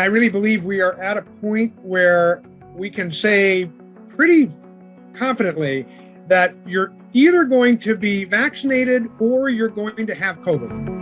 I really believe we are at a point where we can say pretty confidently that you're either going to be vaccinated or you're going to have COVID.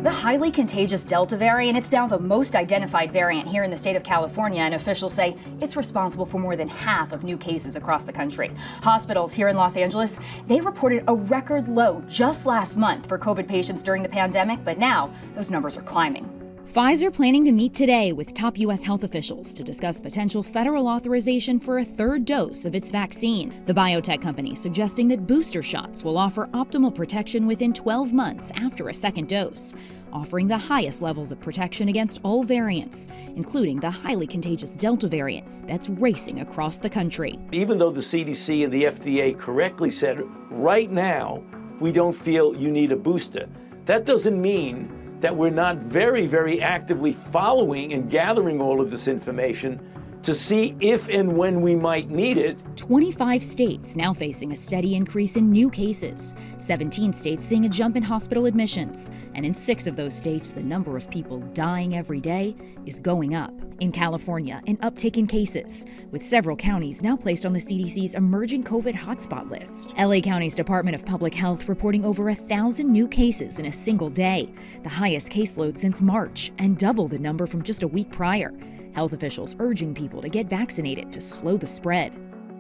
The highly contagious Delta variant, it's now the most identified variant here in the state of California, and officials say it's responsible for more than half of new cases across the country. Hospitals here in Los Angeles, they reported a record low just last month for COVID patients during the pandemic, but now those numbers are climbing. Pfizer planning to meet today with top U.S. health officials to discuss potential federal authorization for a third dose of its vaccine. The biotech company suggesting that booster shots will offer optimal protection within 12 months after a second dose, offering the highest levels of protection against all variants, including the highly contagious Delta variant that's racing across the country. Even though the CDC and the FDA correctly said, right now, we don't feel you need a booster, that doesn't mean that we're not very, very actively following and gathering all of this information to see if and when we might need it. 25 states now facing a steady increase in new cases, 17 states seeing a jump in hospital admissions, and in 6 of those states, the number of people dying every day is going up. In California, an uptick in cases, with several counties now placed on the CDC's emerging COVID hotspot list. LA County's Department of Public Health reporting over 1,000 new cases in a single day, the highest caseload since March, and double the number from just a week prior. Health officials urging people to get vaccinated to slow the spread.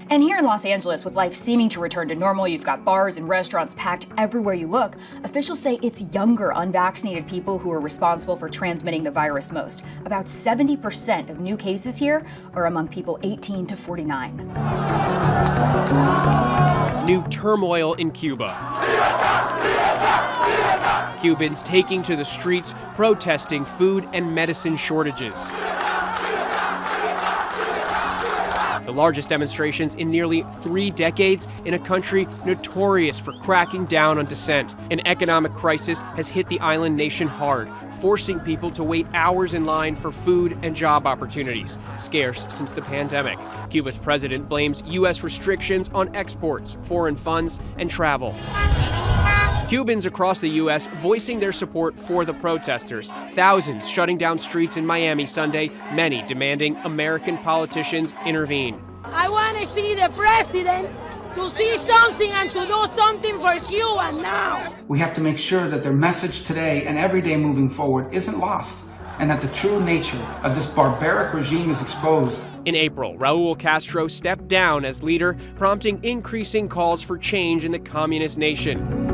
And here in Los Angeles, with life seeming to return to normal, you've got bars and restaurants packed everywhere you look. Officials say it's younger, unvaccinated people who are responsible for transmitting the virus most. About 70% of new cases here are among people 18 to 49. New turmoil in Cuba. Cubans taking to the streets, protesting food and medicine shortages. The largest demonstrations in nearly 3 decades in a country notorious for cracking down on dissent. An economic crisis has hit the island nation hard, forcing people to wait hours in line for food and job opportunities, scarce since the pandemic. Cuba's president blames U.S. restrictions on exports, foreign funds, and travel. Cubans across the U.S. voicing their support for the protesters. Thousands shutting down streets in Miami Sunday, many demanding American politicians intervene. I want to see the president to see something and to do something for Cuba now. We have to make sure that their message today and every day moving forward isn't lost, and that the true nature of this barbaric regime is exposed. In April, Raul Castro stepped down as leader, prompting increasing calls for change in the communist nation.